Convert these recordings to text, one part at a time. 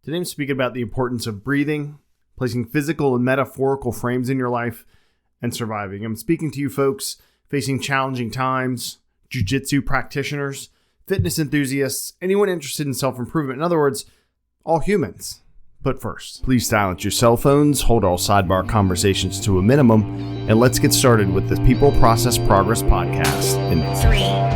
Today I'm speaking about the importance of breathing, placing physical and metaphorical frames in your life, and surviving. I'm speaking to you folks facing challenging times, Jiu-Jitsu practitioners, fitness enthusiasts, anyone interested in self-improvement. In other words, all humans. But first, please silence your cell phones, hold all sidebar conversations to a minimum, and let's get started with the People Process Progress podcast in 3, 2, 1.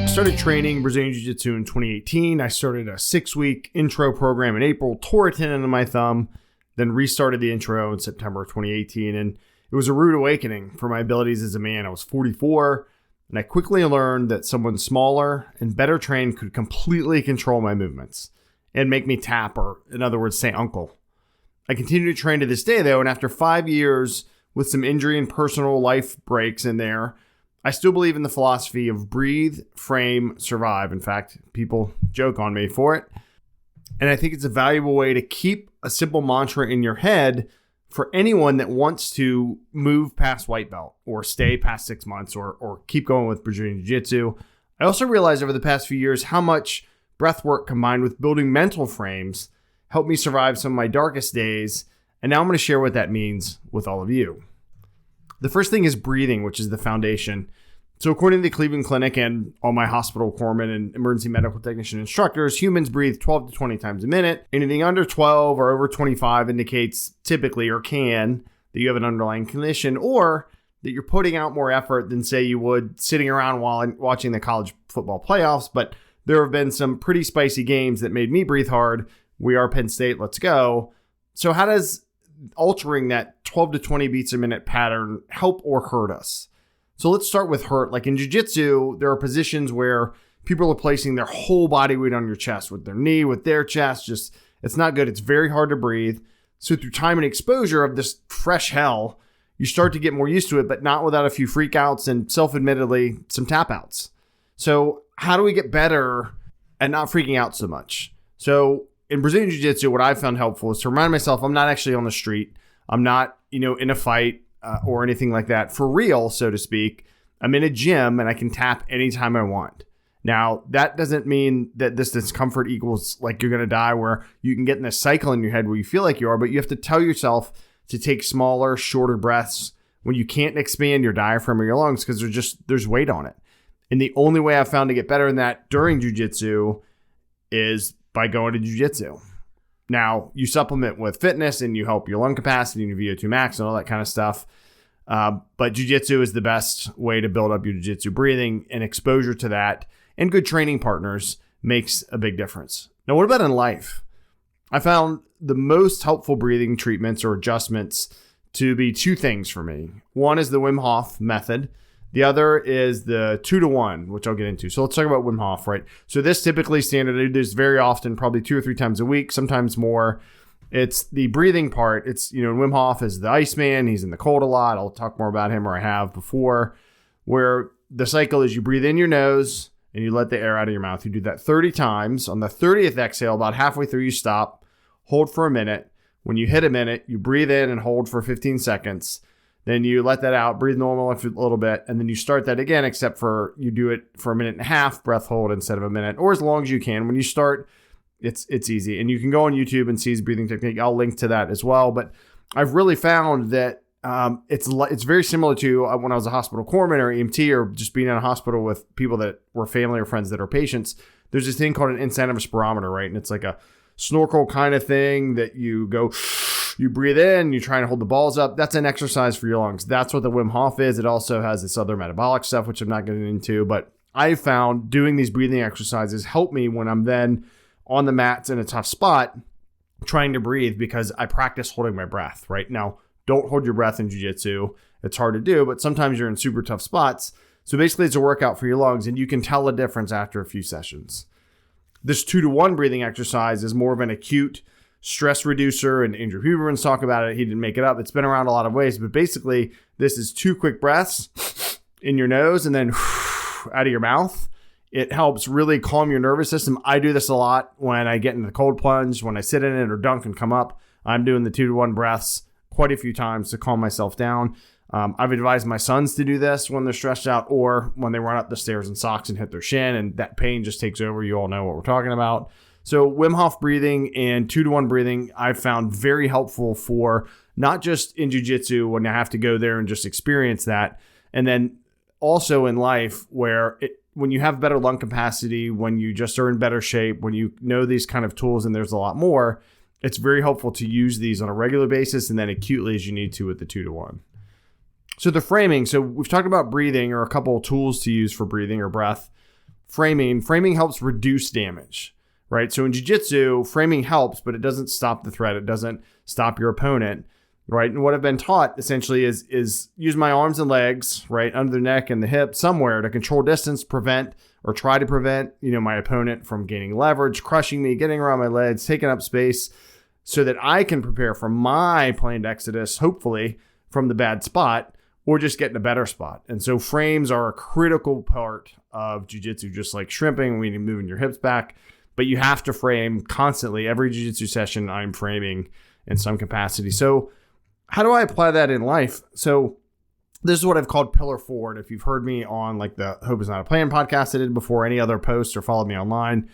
I started training Brazilian Jiu-Jitsu in 2018. I started a 6-week intro program in April, tore a tendon in my thumb, then restarted the intro in September of 2018. And it was a rude awakening for my abilities as a man. I was 44, and I quickly learned that someone smaller and better trained could completely control my movements and make me tap, or in other words, say uncle. I continue to train to this day, though, and after 5 years with some injury and personal life breaks in there, I still believe in the philosophy of breathe, frame, survive. In fact, people joke on me for it. And I think it's a valuable way to keep a simple mantra in your head for anyone that wants to move past white belt or stay past 6 months or keep going with Brazilian Jiu-Jitsu. I also realized over the past few years how much breath work combined with building mental frames helped me survive some of my darkest days. And now I'm going to share what that means with all of you. The first thing is breathing, which is the foundation. So according to the Cleveland Clinic and all my hospital corpsmen and emergency medical technician instructors, humans breathe 12 to 20 times a minute. Anything under 12 or over 25 indicates typically or can that you have an underlying condition or that you're putting out more effort than, say, you would sitting around while watching the college football playoffs. But there have been some pretty spicy games that made me breathe hard. We are Penn State. Let's go. So how does altering that 12 to 20 beats a minute pattern help or hurt us? So let's start with hurt. Like in Jiu-Jitsu, there are positions where people are placing their whole body weight on your chest, with their knee, with their chest. Just, it's not good. It's very hard to breathe. So through time and exposure of this fresh hell, you start to get more used to it, but not without a few freakouts and self-admittedly some tap outs. So how do we get better at not freaking out so much? So in Brazilian Jiu-Jitsu, what I've found helpful is to remind myself I'm not actually on the street. I'm not, in a fight or anything like that for real, so to speak. I'm in a gym and I can tap anytime I want. Now, that doesn't mean that this discomfort equals like you're going to die, where you can get in this cycle in your head where you feel like you are, but you have to tell yourself to take smaller, shorter breaths when you can't expand your diaphragm or your lungs because there's weight on it. And the only way I've found to get better in that during Jiu-Jitsu is by going to Jiu-Jitsu. Now, you supplement with fitness and you help your lung capacity and your VO2 max and all that kind of stuff. But Jiu-Jitsu is the best way to build up your Jiu-Jitsu breathing, and exposure to that and good training partners makes a big difference. Now, what about in life? I found the most helpful breathing treatments or adjustments to be two things for me. One is the Wim Hof method. The other is the 2-to-1, which I'll get into. So let's talk about Wim Hof, right? So this typically standard, I do this very often, probably 2 or 3 times a week, sometimes more. It's the breathing part. It's, Wim Hof is the Iceman. He's in the cold a lot. I'll talk more about him, or I have before, where the cycle is you breathe in your nose and you let the air out of your mouth. You do that 30 times. On the 30th exhale, about halfway through, you stop, hold for a minute. When you hit a minute, you breathe in and hold for 15 seconds. Then you let that out, breathe normal for a little bit, and then you start that again, except for you do it for a minute and a half, breath hold instead of a minute, or as long as you can. When you start, it's easy. And you can go on YouTube and see his breathing technique. I'll link to that as well. But I've really found that it's very similar to when I was a hospital corpsman or EMT, or just being in a hospital with people that were family or friends that are patients. There's this thing called an incentive spirometer, right? And it's like a snorkel kind of thing that you go... You breathe in, you try and hold the balls up. That's an exercise for your lungs. That's what the Wim Hof is. It also has this other metabolic stuff, which I'm not getting into. But I found doing these breathing exercises help me when I'm then on the mats in a tough spot trying to breathe, because I practice holding my breath, right? Now, don't hold your breath in Jiu-Jitsu. It's hard to do, but sometimes you're in super tough spots. So basically, it's a workout for your lungs, and you can tell the difference after a few sessions. This 2-to-1 breathing exercise is more of an acute stress reducer, and Andrew Huberman's talk about it. He didn't make it up. It's been around a lot of ways, but basically this is 2 quick breaths in your nose and then out of your mouth. It helps really calm your nervous system. I do this a lot when I get into the cold plunge, when I sit in it or dunk and come up. I'm doing the 2-to-1 breaths quite a few times to calm myself down. I've advised my sons to do this when they're stressed out or when they run up the stairs in socks and hit their shin and that pain just takes over. You all know what we're talking about. So Wim Hof breathing and 2-to-1 breathing I've found very helpful for not just in jiu-jitsu when I have to go there and just experience that. And then also in life when you have better lung capacity, when you just are in better shape, when you know these kind of tools and there's a lot more, it's very helpful to use these on a regular basis and then acutely as you need to with the 2-to-1. So the framing, so we've talked about breathing or a couple of tools to use for breathing or breath. Framing helps reduce damage, right? So in jiu-jitsu, framing helps, but it doesn't stop the threat. It doesn't stop your opponent, right? And what I've been taught essentially is use my arms and legs, right, under the neck and the hip somewhere to control distance, prevent or try to prevent, my opponent from gaining leverage, crushing me, getting around my legs, taking up space so that I can prepare for my planned exodus, hopefully from the bad spot, or just get in a better spot. And so frames are a critical part of jiu-jitsu, just like shrimping, when you're moving your hips back. But you have to frame constantly. Every jiu-jitsu session, I'm framing in some capacity. So how do I apply that in life? So this is what I've called Pillar 4. And if you've heard me on like the Hope Is Not a Plan podcast I did before, any other posts or followed me online,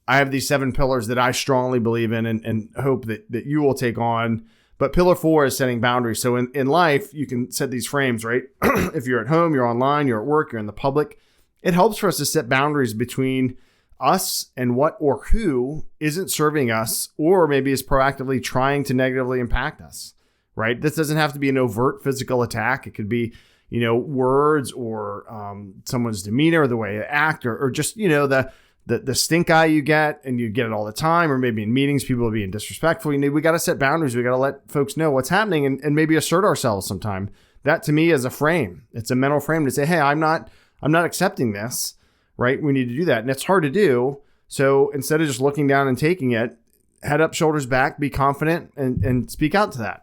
I have these 7 pillars that I strongly believe in and hope that you will take on. But pillar 4 is setting boundaries. So in life, you can set these frames, right? If you're at home, you're online, you're at work, you're in the public. It helps for us to set boundaries between us and what or who isn't serving us or maybe is proactively trying to negatively impact us, right? This doesn't have to be an overt physical attack. It could be, words or someone's demeanor, the way they act, or just, the stink eye you get, and you get it all the time, or maybe in meetings, people are being disrespectful. We got to set boundaries. We got to let folks know what's happening and maybe assert ourselves sometime. That to me is a frame. It's a mental frame to say, hey, I'm not accepting this, right? We need to do that. And it's hard to do. So instead of just looking down and taking it, head up, shoulders back, be confident and speak out to that.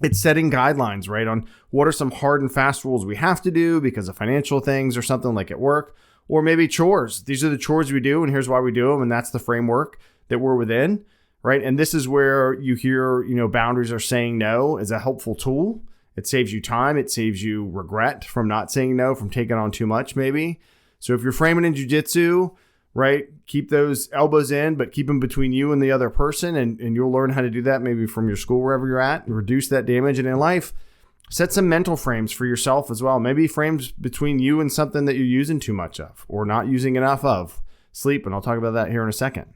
It's setting guidelines, right? On what are some hard and fast rules we have to do because of financial things or something like at work. Or maybe chores. These are the chores we do, and here's why we do them, and that's the framework that we're within, right? And this is where you hear, boundaries are saying no is a helpful tool. It saves you time. It saves you regret from not saying no, from taking on too much maybe. So if you're framing in jiu-jitsu, right, keep those elbows in, but keep them between you and the other person, and you'll learn how to do that maybe from your school, wherever you're at, and reduce that damage. And in life, set some mental frames for yourself as well. Maybe frames between you and something that you're using too much of or not using enough of. Sleep, and I'll talk about that here in a second.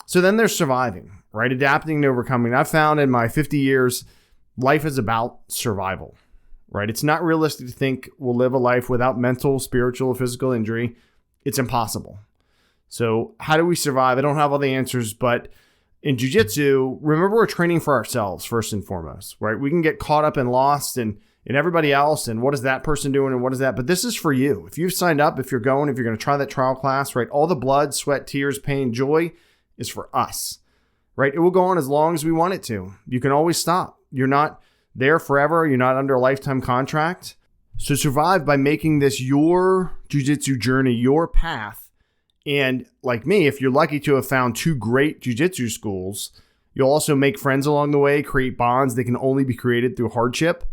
So then there's surviving, right? Adapting and overcoming. I've found in my 50 years, life is about survival, right? It's not realistic to think we'll live a life without mental, spiritual, or physical injury. It's impossible. So how do we survive? I don't have all the answers, but in jiu-jitsu, remember we're training for ourselves first and foremost, right? We can get caught up and lost in everybody else and what is that person doing and what is that? But this is for you. If you've signed up, if you're going to try that trial class, right? All the blood, sweat, tears, pain, joy is for us, right? It will go on as long as we want it to. You can always stop. You're not there forever. You're not under a lifetime contract. So survive by making this your jiu-jitsu journey, your path. And like me, if you're lucky to have found 2 great jiu-jitsu schools, you'll also make friends along the way, create bonds that can only be created through hardship,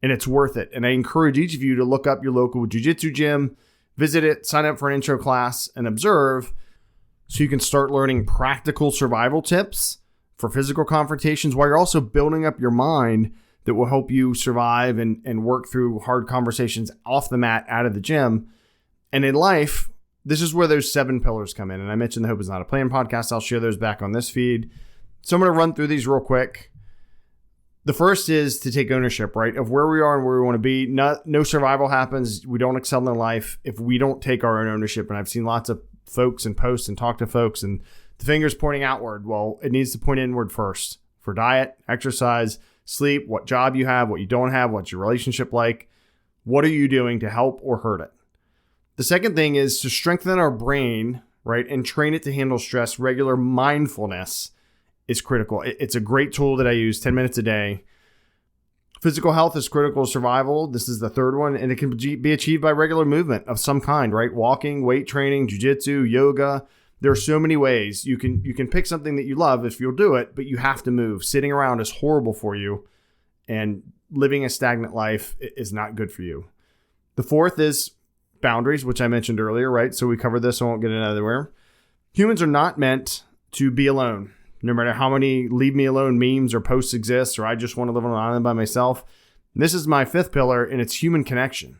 and it's worth it. And I encourage each of you to look up your local jiu-jitsu gym, visit it, sign up for an intro class, and observe so you can start learning practical survival tips for physical confrontations while you're also building up your mind that will help you survive and work through hard conversations off the mat, out of the gym. And in life, this is where those 7 pillars come in. And I mentioned the Hope Is Not a Plan podcast. I'll share those back on this feed. So I'm going to run through these real quick. The first is to take ownership, right, of where we are and where we want to be. No survival happens. We don't excel in life if we don't take our own ownership. And I've seen lots of folks and posts and talk to folks and the finger's pointing outward. Well, it needs to point inward first for diet, exercise, sleep, what job you have, what you don't have, what's your relationship like. What are you doing to help or hurt it? The second thing is to strengthen our brain, right, and train it to handle stress. Regular mindfulness is critical. It's a great tool that I use 10 minutes a day. Physical health is critical to survival. This is the third one, and it can be achieved by regular movement of some kind, right? Walking, weight training, jiu-jitsu, yoga. There are so many ways. You can pick something that you love if you'll do it, but you have to move. Sitting around is horrible for you, and living a stagnant life is not good for you. The fourth is boundaries, which I mentioned earlier, right? So we covered this, so I won't get it anywhere. Humans are not meant to be alone. No matter how many leave me alone memes or posts exist, or I just want to live on an island by myself. This is my fifth pillar, and it's human connection,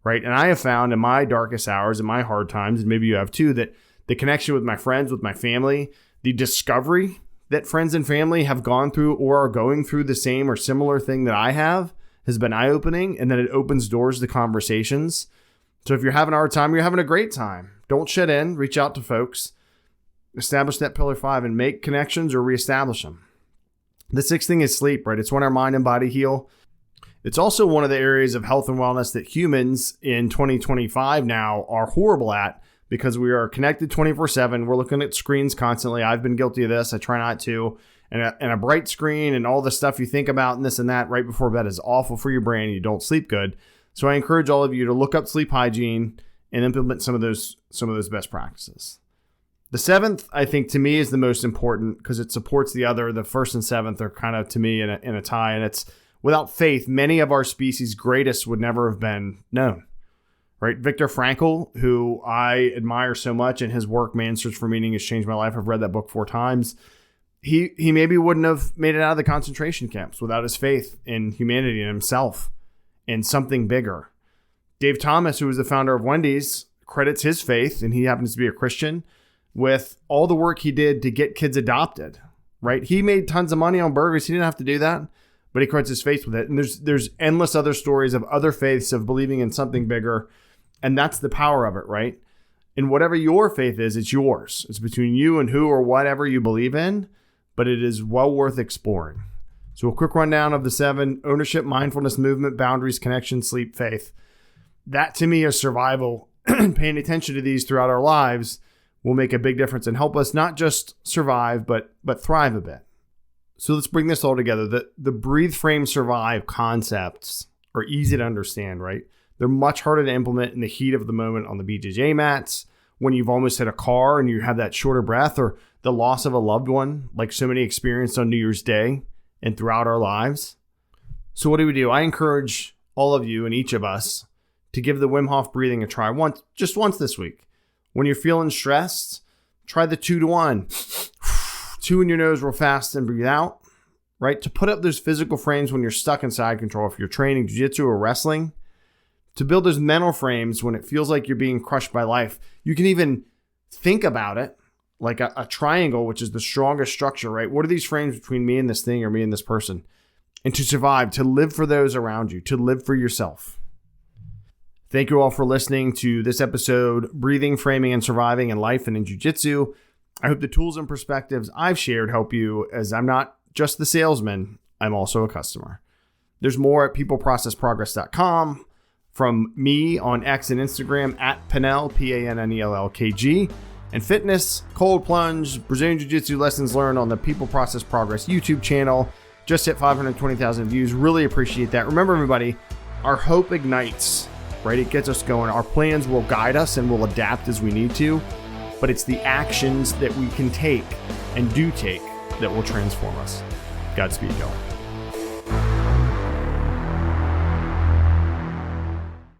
right? And I have found in my darkest hours, in my hard times, and maybe you have too, that the connection with my friends, with my family, the discovery that friends and family have gone through or are going through the same or similar thing that I have has been eye-opening, and then it opens doors to conversations. So if you're having a hard time, you're having a great time. Don't shut in. Reach out to folks. Establish that pillar 5 and make connections or reestablish them. The sixth thing is sleep, right? It's when our mind and body heal. It's also one of the areas of health and wellness that humans in 2025 now are horrible at because we are connected 24/7. We're looking at screens constantly. I've been guilty of this. I try not to. And a bright screen and all the stuff you think about and this and that right before bed is awful for your brain. You don't sleep good. So I encourage all of you to look up sleep hygiene and implement some of those best practices. The seventh, I think, to me is the most important because it supports the other. The first and seventh are kind of, to me, in a tie. And it's without faith, many of our species' greatest would never have been known. Right? Viktor Frankl, who I admire so much, and his work, Man's Search for Meaning, has changed my life. I've read that book 4 times. He maybe wouldn't have made it out of the concentration camps without his faith in humanity and himself and something bigger. Dave Thomas, who was the founder of Wendy's, credits his faith, and he happens to be a Christian, with all the work he did to get kids adopted, right? He made tons of money on burgers. He didn't have to do that, but he credits his faith with it. And there's endless other stories of other faiths of believing in something bigger, and that's the power of it, right? And whatever your faith is, it's yours. It's between you and who or whatever you believe in, but it is well worth exploring. So a quick rundown of the 7: ownership, mindfulness, movement, boundaries, connection, sleep, faith. That to me is survival. Paying attention to these throughout our lives will make a big difference and help us not just survive, but thrive a bit. So let's bring this all together. The breathe, frame, survive concepts are easy to understand, right? They're much harder to implement in the heat of the moment on the BJJ mats, when you've almost hit a car and you have that shorter breath, or the loss of a loved one, like so many experienced on New Year's Day and throughout our lives. So what do? I encourage all of you and each of us to give the Wim Hof breathing a try just once this week. When you're feeling stressed, try the 2 to 1. 2 in your nose real fast and breathe out, right? To put up those physical frames when you're stuck in side control, if you're training jiu-jitsu or wrestling, to build those mental frames when it feels like you're being crushed by life. You can even think about it like a triangle, which is the strongest structure, right? What are these frames between me and this thing or me and this person? And to survive, to live for those around you, to live for yourself. Thank you all for listening to this episode, Breathing, Framing, and Surviving in Life and in Jiu-Jitsu. I hope the tools and perspectives I've shared help you, as I'm not just the salesman, I'm also a customer. There's more at peopleprocessprogress.com. From me on X and Instagram at Pennell, Pannellkg, and fitness, cold plunge, Brazilian Jiu-Jitsu lessons learned on the People Process Progress YouTube channel. Just hit 520,000 views. Really appreciate that. Remember, everybody, our hope ignites, right? It gets us going. Our plans will guide us and we'll adapt as we need to, but it's the actions that we can take and do take that will transform us. Godspeed, y'all.